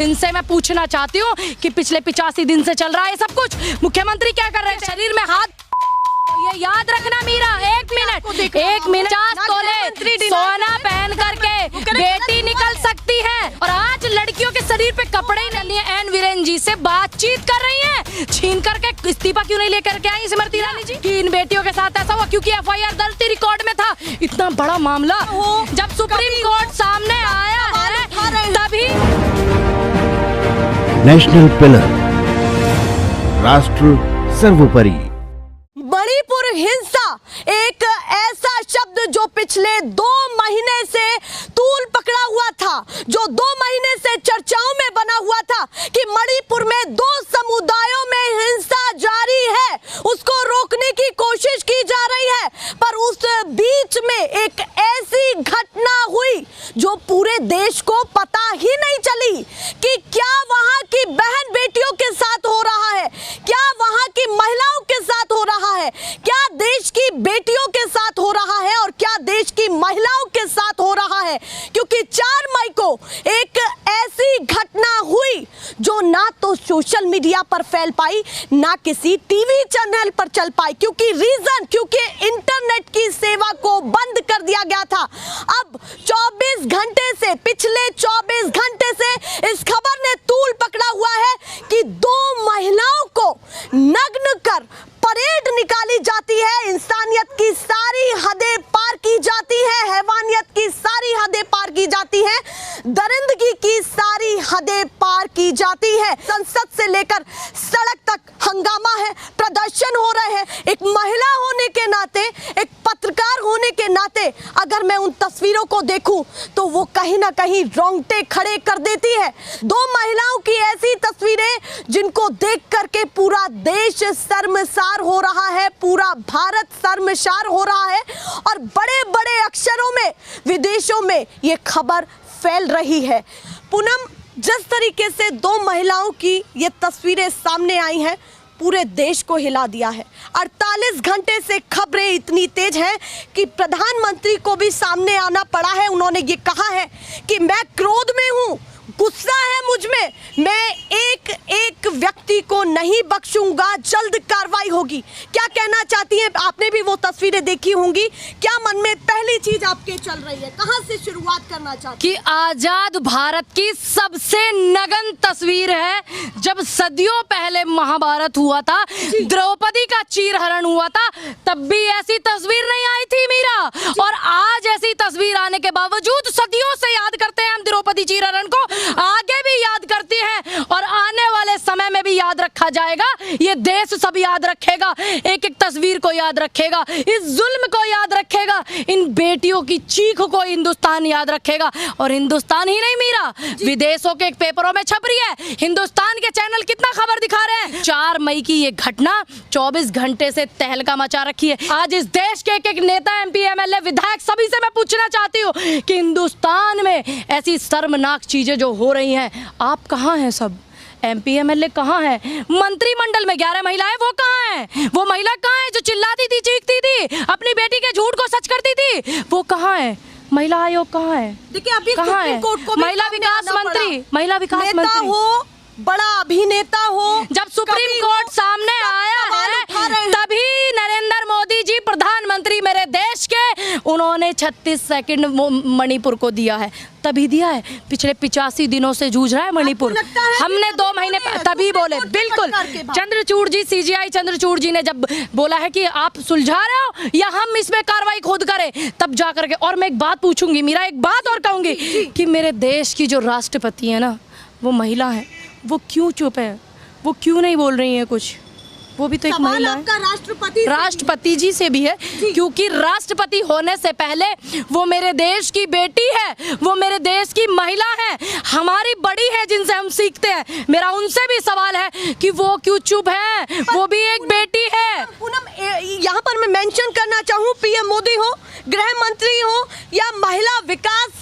इनसे मैं पूछना चाहती हूँ कि पिछले 85 दिन से चल रहा है सब कुछ, मुख्यमंत्री क्या कर रहे हैं? शरीर में हाथ, ये याद रखना मीरा, एक मिनट 50 तोले सोना पहन करके बेटी निकल सकती है, और आज लड़कियों के शरीर पे कपड़े ही नहीं है। एन वीरेन जी से बातचीत कर रही हैं, छीन करके इस्तीफा क्यों नहीं लेकर के आई स्मृति ईरानी जी? कि इन बेटियों के साथ ऐसा हुआ क्योंकि FIR दर्ज थी, रिकॉर्ड में था। इतना बड़ा मामला जब सुप्रीम कोर्ट सामने आया है तभी। नेशनल पिलर, राष्ट्र सर्वोपरि। मणिपुर हिंसा एक ऐसा शब्द जो पिछले 2 महीने से तूल पकड़ा हुआ था, जो 2 महीने से चर्चाओं में बना हुआ था कि मणिपुर में 2 समुदायों में हिंसा जारी है, उसको रोकने की कोशिश की जा रही है। पर उस बीच में एक ऐसी घटना हुई जो पूरे देश को पता ही नहीं चली कि क्या वहां की बहन बेटियों के साथ हो रहा है, क्या वहां की महिलाओं के साथ हो रहा है, क्या देश की बेटियों के साथ हो रहा है और क्या देश की महिलाओं के साथ हो रहा है। क्योंकि 4 मई को एक ऐसी घटना हुई जो ना तो सोशल मीडिया पर फैल पाई, ना किसी टीवी चैनल पर चल पाई, क्योंकि इंटरनेट की सेवा को बंद कर दिया गया था। अब 24 घंटे से, पिछले 24 घंटे से इस खबर ने तूल पकड़ा हुआ है कि 2 महिलाओं को नग्न कर परेड निकाली जाती है, इंसानियत की सारी हदें पार की जाती है, हैवानियत की सारी हदें पार की जाती है, दरिंदगी की सारी हदें पार की जाती है। संसद से लेकर सड़क तक हंगामा है, प्रदर्शन हो रहे हैं। एक महिला होने के नाते, एक पत्रकार होने के नाते अगर मैं उन तस्वीरों को देखूं तो वो कहीं ना कहीं रोंगटे खड़े कर देती है। 2 महिलाओं की ऐसी तस्वीरें जिनको देख करके पूरा देश शर्मसार हो रहा है, पूरा भारत शर्मसार हो रहा है, और बड़े बड़े अक्षरों में विदेशों में ये खबर फैल रही है। पूनम, जिस तरीके से 2 महिलाओं की ये तस्वीरें सामने आई हैं, पूरे देश को हिला दिया है। 48 घंटे से खबरें इतनी तेज हैं कि प्रधानमंत्री को भी सामने आना पड़ा है। उन्होंने ये कहा है कि मैं क्रोध में हूं, गुस्सा है मुझ में, मैं एक एक व्यक्ति को नहीं बख्शूंगा, जल्द कार्रवाई होगी। क्या कहना चाहती हैं? आपने भी वो तस्वीरें देखी होंगी, क्या मन में पहली चीज आपके चल रही है, कहां से शुरुआत करना चाहती कि आजाद भारत की सबसे नगन तस्वीर है। जब सदियों पहले महाभारत हुआ था, द्रौपदी का चीरहरण हुआ था, तब भी ऐसी तस्वीर नहीं आई थी मीरा, और आज ऐसी तस्वीर आने के बावजूद सदियों से याद करते हैं हम द्रौपदी चीरहरण को, आगे भी याद करती हैं और आने वाले समय में भी याद रखा जाएगा। ये देश सब याद रखेगा, एक एक तस्वीर को याद रखेगा, इस जुल्म को याद रखेगा, इन बेटियों की चीख को हिंदुस्तान याद रखेगा। और हिंदुस्तान ही नहीं मीरा, विदेशों के पेपरों में छप रही है, हिंदुस्तान के चैनल कितना खबर दिखा रहे हैं। 4 मई की ये घटना 24 घंटे से तहलका मचा रखी है। आज इस देश के एक एक नेता, MP, MLA, विधायक, सभी से मैं पूछना चाहती हूँ कि हिंदुस्तान में ऐसी शर्मनाक चीजें जो हो रही हैं, आप कहाँ हैं? सब MP, MLA कहाँ हैं? मंत्रिमंडल में 11 महिलाएं, वो कहाँ हैं? वो महिला कहाँ है जो चिल्लाती थी, चीखती थी, अपनी बेटी के झूठ को सच करती थी? वो कहाँ है? महिला आयोग कहाँ है? देखिए, अभी कहाँ है? महिला विकास मंत्री, महिला विकास मंत्री हो, बड़ा अभिनेता हो, जब सुप्रीम कोर्ट सामने आया है तभी नरेंद्र मोदी जी प्रधानमंत्री मेरे देश के, उन्होंने 36 सेकंड मणिपुर को दिया है, तभी दिया है। पिछले 85 दिनों से जूझ रहा है मणिपुर, हमने 2 महीने तभी बोले। बिल्कुल, चंद्रचूड़ जी, CGI चंद्रचूड़ जी ने जब बोला है कि आप सुलझा रहे हो या हम इसमें कार्रवाई खुद करें, तब जा करके। और मैं एक बात पूछूंगी मीरा, एक बात और कहूंगी कि मेरे देश की जो राष्ट्रपति है ना, वो महिला है, वो क्यों चुप है? वो क्यों नहीं बोल रही है कुछ? वो भी तो एक महिला है। राष्ट्रपति जी से भी है, क्योंकि राष्ट्रपति होने से पहले वो मेरे देश की बेटी है, वो मेरे देश की महिला है, हमारी बड़ी है, जिनसे हम सीखते हैं। मेरा उनसे भी सवाल है कि वो क्यों चुप है, वो भी एक बेटी है। पूनम, यहाँ पर मैं मेंशन करना चाहूँ, PM मोदी हो, गृह मंत्री हो, या महिला विकास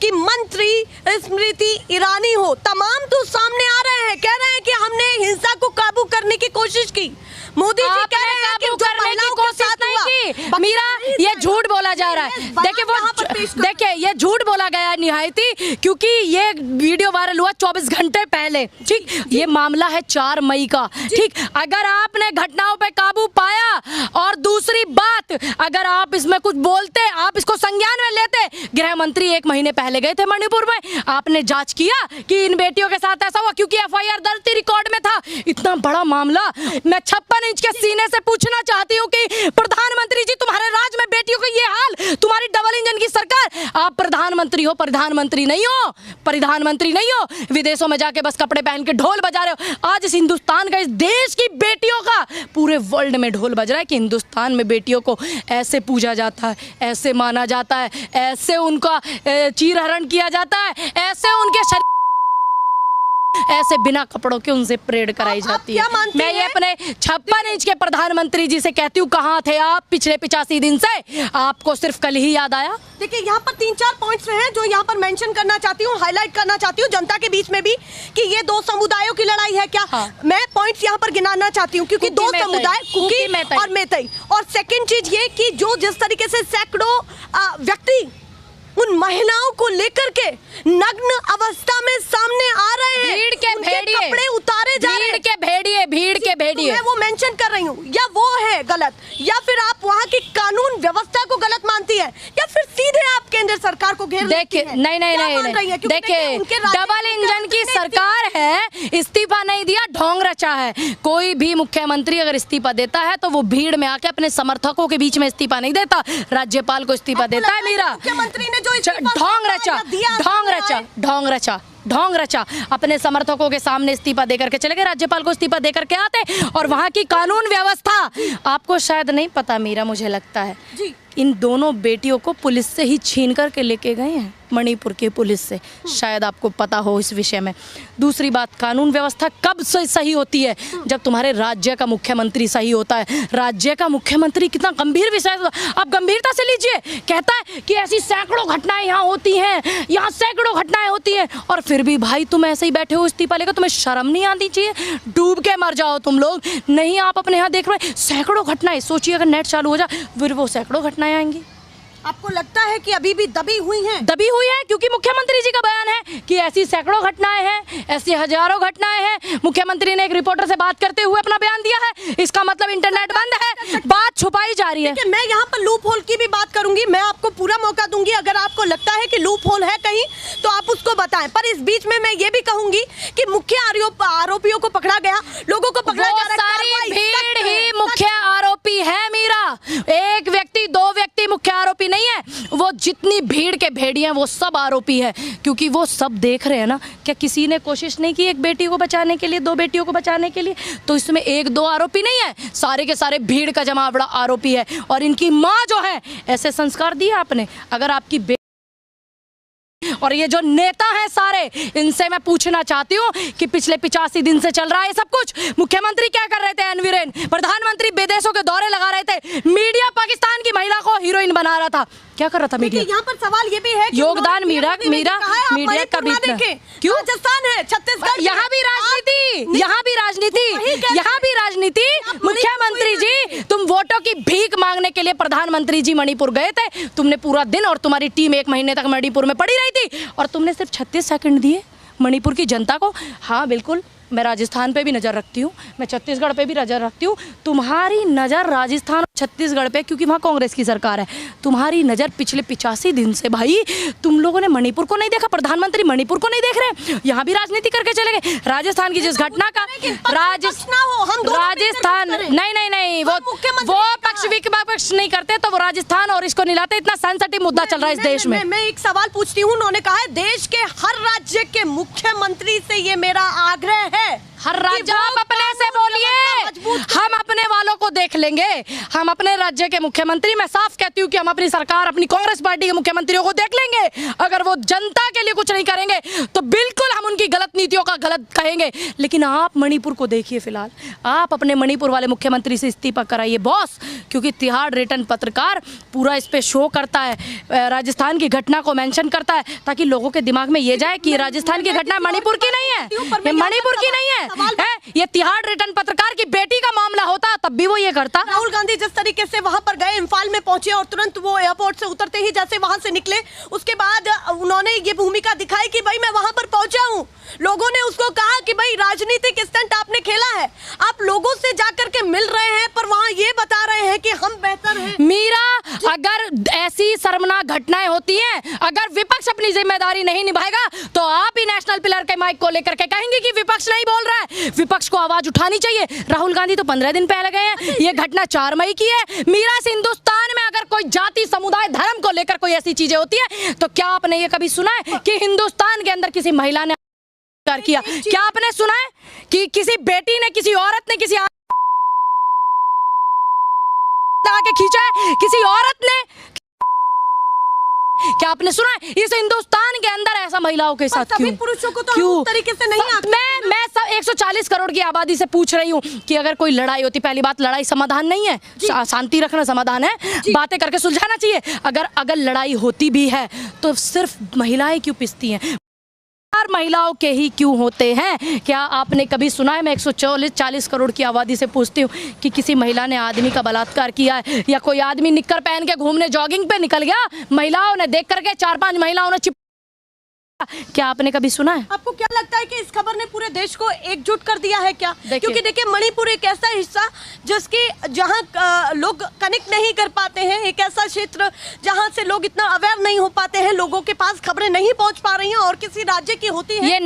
की मंत्री स्मृति ईरानी हो, तमाम तो सामने आ रहे हैं, कह रहे हैं कि हमने हिंसा को काबू करने की कोशिश की। मोदी जी कह रहे हैं कि जो महिलाओं के साथ नहीं की। मीरा, ये झूठ बोला जा रहा है। देखिए, वो पेश करो। देखिए ये झूठ बोला गया है निहायती, क्योंकि ये वीडियो वायरल हुआ 24 घंटे पहले। ठीक, ये मामला है 4 मई का। ठीक, अगर आपने घटनाओं पे काबू पाया और दूसरी बात, अगर आप इसमें कुछ बोलते, आप इसको संज्ञान में लेते, गृह मंत्री 1 महीने पहले गए थे मणिपुर में, आपने जांच किया कि इन बेटियों के साथ ऐसा हुआ, क्योंकि एफआईआर दर्ज थी, रिकॉर्ड में था। इतना बड़ा मामला, मैं 56 इंच के सीने से पूछना चाहती हूँ कि प्रधानमंत्री जी, तुम्हारे राज में बेटियों का ये हाल, तुम्हारी डबल इंजन की सरकार, आप प्रधानमंत्री हो, प्रधानमंत्री नहीं हो, प्रधानमंत्री नहीं हो, विदेशों में जाके बस कपड़े पहन के ढोल बजा रहे हो। आज इस हिंदुस्तान का, इस देश की बेटियों का पूरे वर्ल्ड में ढोल बज रहा है कि हिंदुस्तान में बेटियों को ऐसे पूजा जाता है, ऐसे माना जाता है, ऐसे उनका चीरहरण किया जाता है, ऐसे उनके शरीर, ऐसे बिना कपड़ों के उनसे परेड कराई जाती है। मैं ये अपने 56 इंच के प्रधानमंत्री जी से कहती हूँ, कहाँ थे आप पिछले 85 दिन से? आपको सिर्फ कल ही याद आया? देखिए यहाँ पर 3-4 पॉइंट्स हैं जो यहाँ पर मेंशन करना चाहती हूँ, हाईलाइट करना चाहती हूँ जनता के बीच में भी, कि ये 2 समुदायों की लड़ाई है क्या। हाँ। मैं पॉइंट्स यहाँ पर गिनाना चाहती हूँ, क्योंकि 2 समुदाय, कुकी और मैतई। और सेकंड चीज ये कि जो जिस तरीके से सैकड़ों व्यक्ति उन महिलाओं को लेकर के नग्न अवस्था में सामने आ रहे हैं, भीड़ के भेड़िए, कपड़े उतारे जा रहे हैं, भीड़ के भेड़िए, भीड़ के भेड़िए, मैं वो मेंशन कर रही हूँ, या वो है गलत, या फिर आप वहाँ की कानून व्यवस्था को गलत मानती है, या फिर सीधे आप केंद्र सरकार को घेर लेती हैं? नहीं, देखिए डबल इंजन की सरकार है, इस्तीफा नहीं दिया, ढोंग रचा है। कोई भी मुख्यमंत्री अगर इस्तीफा देता है तो वो भीड़ में आके अपने समर्थकों के बीच में इस्तीफा नहीं देता, राज्यपाल को इस्तीफा देता है। मेरा मुख्यमंत्री ने ढोंग रचा अपने समर्थकों के सामने इस्तीफा देकर के चले गए, राज्यपाल को इस्तीफा देकर के आते, और वहां की कानून व्यवस्था आपको शायद नहीं पता, मीरा, मुझे लगता है जी। इन दोनों बेटियों को पुलिस से ही छीन करके लेके गए हैं, मणिपुर की पुलिस से, शायद आपको पता हो इस विषय में। दूसरी बात, कानून व्यवस्था कब से सही होती है? जब तुम्हारे राज्य का मुख्यमंत्री सही होता है। राज्य का मुख्यमंत्री कितना गंभीर विषय, आप गंभीरता से लीजिए, कहता है कि ऐसी सैकड़ों घटनाएं यहाँ होती हैं, यहाँ सैकड़ों घटनाएं होती हैं, और फिर भी भाई तुम ऐसे ही बैठे हो इस्तीफा लेकर, तुम्हें शर्म नहीं आनी चाहिए? डूब के मर जाओ तुम लोग। नहीं, आप अपने यहाँ देख रहे सैकड़ों घटनाएं, सोचिए अगर नेट चालू हो जाए फिर वो सैकड़ों घटनाएं आएंगी। आपको लगता है कि अभी भी दबी हुई हैं? दबी हुई है, क्योंकि मुख्यमंत्री जी का बयान है कि ऐसी सैकड़ों घटनाएं हैं, ऐसी हजारों घटनाएं हैं। मुख्यमंत्री ने एक रिपोर्टर से बात करते हुए अपना बयान दिया है, इसका मतलब इंटरनेट बंद है, बात छुपाई जा रही है। मैं यहाँ पर लूप होल की भी बात करूंगी, मैं आपको पूरा मौका दूंगी, अगर आपको लगता है कि लूप होल है कहीं तो आप उसको बताएं। पर इस बीच में मैं ये भी कहूंगी कि मुख्य आरोपियों को पकड़ा गया, लोगों को पकड़ा जा रहा है, सारी भीड़ ही मुख्य आरोपी है मीरा, एक व्यक्ति 2 व्यक्ति मुख्य आरोपी नहीं है, वो जितनी भीड़ के भेड़िए हैं वो सब आरोपी है, क्योंकि वो सब देख रहे हैं ना। क्या किसी ने कोशिश नहीं की एक बेटी को बचाने के लिए, 2 बेटियों को बचाने के लिए? तो इसमें 1-2 आरोपी नहीं है, सारे के सारे भीड़ का जमावड़ा आरोपी है। और इनकी माँ जो है, ऐसे संस्कार दिए आपने, अगर आपकी और ये जो नेता हैं सारे, इनसे मैं पूछना चाहती हूँ कि पिछले 85 दिन से चल रहा है सब कुछ, मुख्यमंत्री क्या कर रहे थे? एनवीरेन, प्रधानमंत्री विदेशों के दौरे लगा रहे थे, मीडिया पाकिस्तान की महिला को हीरोइन बना रहा था, क्या कर रहा था मीडिया? यहाँ पर सवाल ये भी है कि योगदान मीडिया का भी क्यों? राजस्थान है, छत्तीसगढ़, यहाँ भी राजनीति, मुख्यमंत्री जी तुम वोटों की भीख मांगने के लिए प्रधानमंत्री जी मणिपुर गए थे, तुमने पूरा दिन और तुम्हारी टीम 1 महीने तक मणिपुर में पड़ी रही थी, और तुमने सिर्फ 36 सेकंड दिए मणिपुर की जनता को। हाँ बिल्कुल, मैं राजस्थान पे भी नज़र रखती हूँ, मैं छत्तीसगढ़ पे भी नज़र रखती हूँ। तुम्हारी नज़र राजस्थान और छत्तीसगढ़ पे, क्योंकि वहाँ कांग्रेस की सरकार है। तुम्हारी नज़र पिछले 85 दिन से भाई, तुम लोगों ने मणिपुर को नहीं देखा, प्रधानमंत्री मणिपुर को नहीं देख रहे, यहाँ भी राजनीति करके चले गए। राजस्थान की जिस घटना का राजस्थान नहीं, वो पक्ष विपक्ष नहीं करते, तो वो राजस्थान और इसको नहीं लाते। इतना सेंसिटिव मुद्दा चल रहा है इस देश में। मैं एक सवाल पूछती हूँ, उन्होंने कहा है देश के हर राज्य के मुख्यमंत्री से ये मेरा आग्रह है, हर राज्य, आप अपने से बोलिए, हम अपने वालों को देख लेंगे, हम अपने राज्य के मुख्यमंत्री, मैं साफ कहती हूँ कि हम अपनी सरकार, अपनी कांग्रेस पार्टी के मुख्यमंत्रियों को देख लेंगे। अगर वो जनता के लिए कुछ नहीं करेंगे तो बिल्कुल हम उनकी गलत नीतियों का गलत कहेंगे, लेकिन आप मणिपुर को देखिए। फिलहाल आप अपने मणिपुर वाले मुख्यमंत्री से इस्तीफा कराइए बॉस, क्योंकि तिहाड़ रिटर्न पत्रकार पूरा इस पे शो करता है, राजस्थान की घटना को मेंशन करता है, ताकि लोगों के दिमाग में ये जाए कि राजस्थान की घटना मणिपुर की नहीं है, ये मणिपुर की नहीं है, ये तिहाड़ रिटर्न पत्रकार की बेटी का मामला होता तब भी वो ये करता। राहुल गांधी जिस तरीके से वहां पर गए, इम्फाल में पहुंचे और तुरंत वो एयरपोर्ट से उतरते ही जैसे वहां से निकले, उसके बाद उन्होंने ये भूमिका दिखाई कि भाई मैं वहां पर पहुंचा हूं। लोगों ने उसको कहा कि भाई राजनीतिक स्टंट आपने खेला है, आप लोगों से जाकर के मिल रहे हैं पर वहां ये बता रहे हैं कि हम बेहतर हैं। मीरा, अगर ऐसी शर्मनाक घटनाएं होती हैं, अगर विपक्ष अपनी जिम्मेदारी नहीं निभाएगा तो आप ही नेशनल पिलर के माइक को लेकर के कहेंगे कि विपक्ष नहीं बोल रहा है। विपक्ष को आवाज उठानी चाहिए। राहुल गांधी तो 15 दिन पहले गए हैं, ये घटना 4 मई की है। मीरा, इस हिंदुस्तान में अगर कोई जाति, समुदाय, धर्म को लेकर कोई ऐसी चीजें होती है तो क्या आपने ये कभी सुना है कि हिंदुस्तान के अंदर किसी महिला ने किया? क्या आपने सुना है कि किसी बेटी ने, किसी औरत ने, किसी आके खींचा है, किसी औरत ने? क्या आपने सुना है? इस हिंदुस्तान के अंदर ऐसा महिलाओं के साथ क्यों? पुरुषों को तो हम उस तरीके से नहीं आते। मैं 140 करोड़ की आबादी से पूछ रही हूँ कि अगर कोई लड़ाई होती, पहली बात लड़ाई समाधान नहीं है, शांति रखना समाधान है, बातें करके सुलझाना चाहिए। अगर लड़ाई होती भी है तो सिर्फ महिलाएं क्यों पिसती हैं? महिलाओं के ही क्यों होते हैं? क्या आपने कभी सुना है? मैं 140 करोड़ की आबादी से पूछती हूँ कि किसी महिला ने आदमी का बलात्कार किया है, या कोई आदमी निक्कर पहन के घूमने जॉगिंग पे निकल गया, महिलाओं ने देख करके 4-5 महिलाओं ने क्या आपने कभी सुना है? आपको क्या लगता है कि इस खबर ने पूरे देश को एकजुट कर दिया है क्या? क्योंकि देखिए मणिपुर एक ऐसा हिस्सा जिसकी जहां लोग कनेक्ट नहीं कर पाते हैं, एक ऐसा क्षेत्र जहां से लोग इतना अवेयर नहीं हो पाते हैं, लोगों के पास खबरें नहीं पहुंच पा रही हैं, और किसी राज्य की होती है ये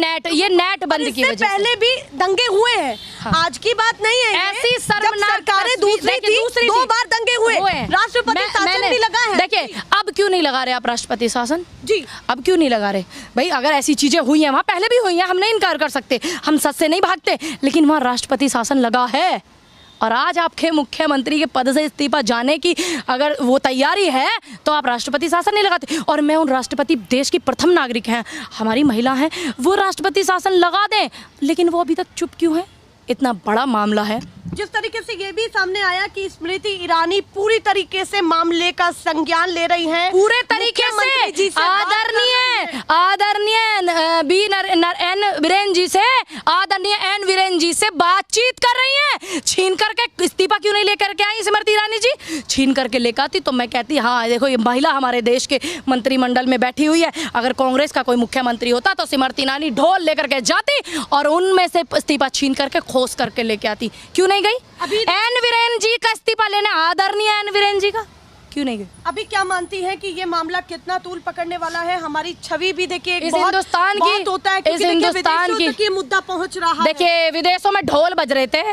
नेट बंद की वजह से। पहले भी दंगे हुए हैं, हाँ। आज की बात नहीं है। ऐसी सरकारें दूसरी 2 बार दंगे हुए, राष्ट्रपति शासन भी लगा है। देखिए अब क्यों नहीं लगा रहे आप राष्ट्रपति शासन? जी अब क्यों नहीं लगा रहे भाई? अगर ऐसी चीजें हुई हैं, वहां पहले भी हुई हैं, हम नहीं इनकार कर सकते, हम सच से नहीं भागते, लेकिन वहां राष्ट्रपति शासन लगा है। और आज आपके मुख्यमंत्री के पद से इस्तीफा जाने की अगर वो तैयारी है तो आप राष्ट्रपति शासन नहीं लगाते। और मैं उन राष्ट्रपति, देश की प्रथम नागरिक हैं, हमारी महिला हैं, वो राष्ट्रपति शासन लगा दें, लेकिन वो अभी तक चुप क्यों है? इतना बड़ा मामला है। जिस तरीके से ये भी सामने आया कि स्मृति ईरानी पूरी तरीके से मामले का संज्ञान ले रही हैं, पूरे तरीके से आदरणीय एन वीरेन जी से बातचीत कर रही हैं। छीन करके इस्तीफा क्यों नहीं लेकर के आई स्मृति ईरानी जी? छीन करके लेकर आती तो मैं कहती हाँ देखो ये महिला हमारे देश के मंत्रिमंडल में बैठी हुई है। अगर कांग्रेस का कोई मुख्यमंत्री होता तो स्मृति ईरानी ढोल लेकर के जाती और उनमें से इस्तीफा छीन करके खोस करके लेके आती। क्यों नहीं गई? एन वीरेन जी का इस्तीफा लेने, आदरणीय एन वीरेन जी का क्यों नहीं गई? अभी क्या मानती हैं कि ये मामला कितना तूल पकड़ने वाला है? हमारी छवि भी देखिए इस हिंदुस्तान की, होता है इस हिंदुस्तान की मुद्दा पहुंच रहा है। देखिए विदेशों में ढोल बज रहे थे,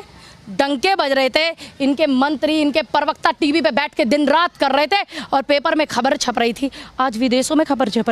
डंके बज रहे थे, इनके मंत्री, इनके प्रवक्ता टीवी पे बैठ के दिन रात कर रहे थे और पेपर में खबर छप रही थी। आज विदेशों में खबर छप रही